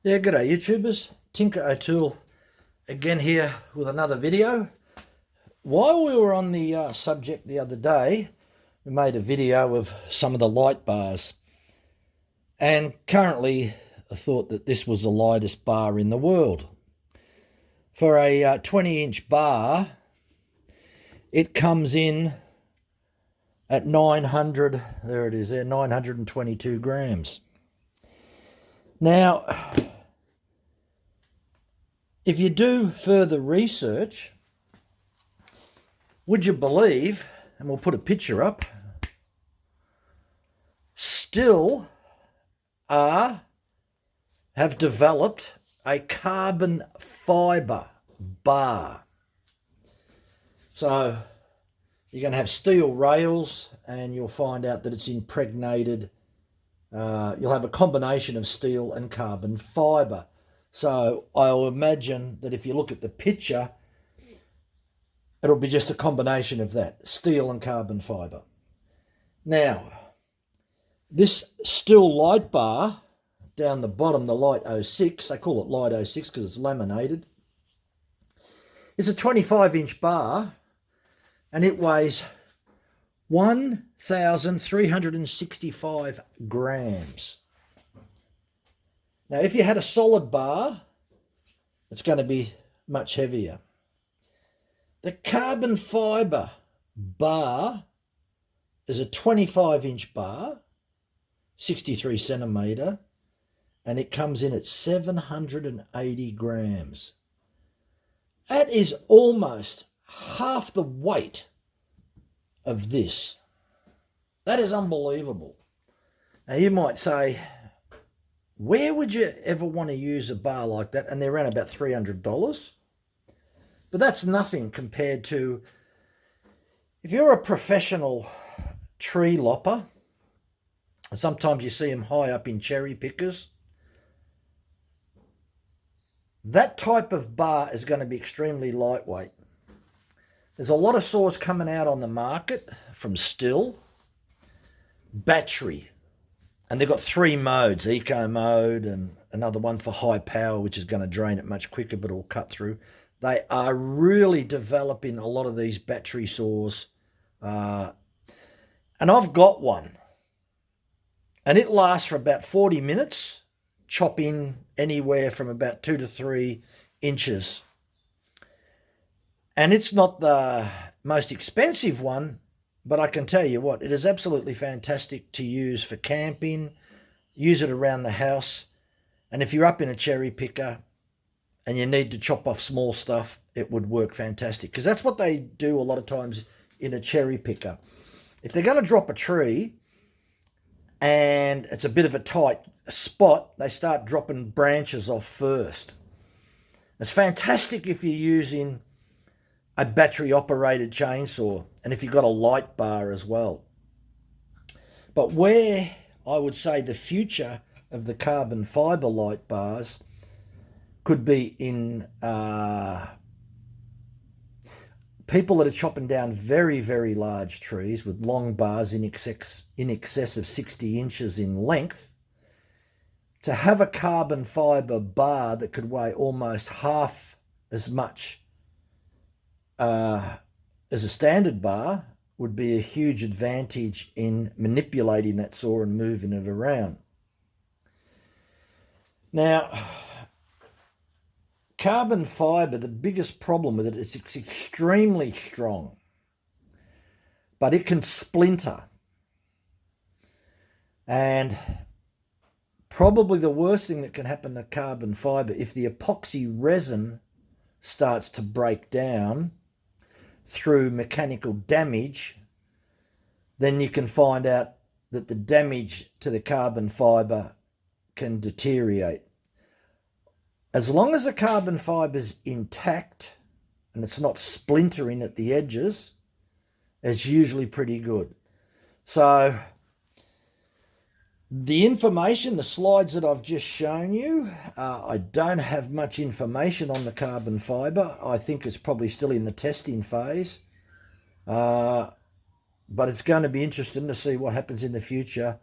Yeah, g'day YouTubers. Tinker O'Toole again here with another video. While we were on the subject the other day, we made a video of some of the light bars, and currently I thought that this was the lightest bar in the world. For a 20-inch bar, it comes in at 900, there it is there, 922 grams. Now, if you do further research, would you believe, and we'll put a picture up, Stihl have developed a carbon fibre bar. So you're going to have steel rails and you'll find out that it's impregnated. You'll have a combination of steel and carbon fibre. So I'll imagine that if you look at the picture, it'll be just a combination of that, steel and carbon fibre. Now, this Stihl light bar, down the bottom, the light 06, they call it light 06 because it's laminated, is a 25-inch bar and it weighs 1,365 grams. Now, if you had a solid bar, it's going to be much heavier. The carbon fibre bar is a 25-inch bar, 63 centimetre, and it comes in at 780 grams. That is almost half the weight of this. That is unbelievable. Now, you might say, where would you ever want to use a bar like that? And they're around about $300. But that's nothing compared to if you're a professional tree lopper. Sometimes you see them high up in cherry pickers. That type of bar is going to be extremely lightweight. There's a lot of saws coming out on the market from Stihl, battery. And they've got three modes, eco mode and another one for high power, which is going to drain it much quicker, but it'll cut through. They are really developing a lot of these battery saws. And I've got one. And it lasts for about 40 minutes, chopping anywhere from about 2 to 3 inches. And it's not the most expensive one, but I can tell you what, it is absolutely fantastic to use for camping, use it around the house. And if you're up in a cherry picker and you need to chop off small stuff, it would work fantastic. Because that's what they do a lot of times in a cherry picker. If they're going to drop a tree and it's a bit of a tight spot, they start dropping branches off first. It's fantastic if you're using a battery operated chainsaw and if you've got a light bar as well. But where I would say the future of the carbon fibre light bars could be in people that are chopping down very, very large trees with long bars in excess of 60 inches in length. To have a carbon fibre bar that could weigh almost half as much as a standard bar would be a huge advantage in manipulating that saw and moving it around. Now, carbon fibre, the biggest problem with it is it's extremely strong, but it can splinter. And probably the worst thing that can happen to carbon fibre, if the epoxy resin starts to break down through mechanical damage, then you can find out that the damage to the carbon fibre can deteriorate. As long as the carbon fibre is intact and it's not splintering at the edges, it's usually pretty good. So the information, the slides that I've just shown you, I don't have much information on the carbon fibre. I think it's probably still in the testing phase. But it's going to be interesting to see what happens in the future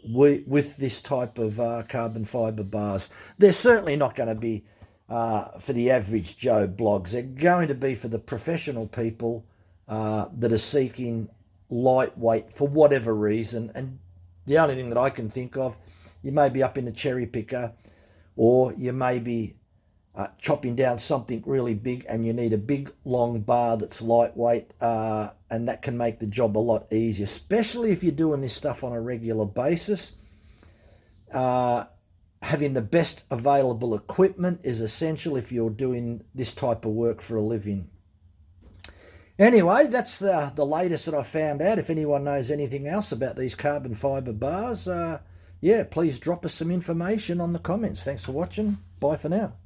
with this type of carbon fibre bars. They're certainly not going to be for the average Joe blogs. They're going to be for the professional people that are seeking lightweight for whatever reason. And the only thing that I can think of, you may be up in a cherry picker, or you may be chopping down something really big and you need a big long bar that's lightweight, and that can make the job a lot easier, especially if you're doing this stuff on a regular basis. Having the best available equipment is essential if you're doing this type of work for a living. Anyway, that's the latest that I found out. If anyone knows anything else about these carbon fibre bars, yeah, please drop us some information on the comments. Thanks for watching. Bye for now.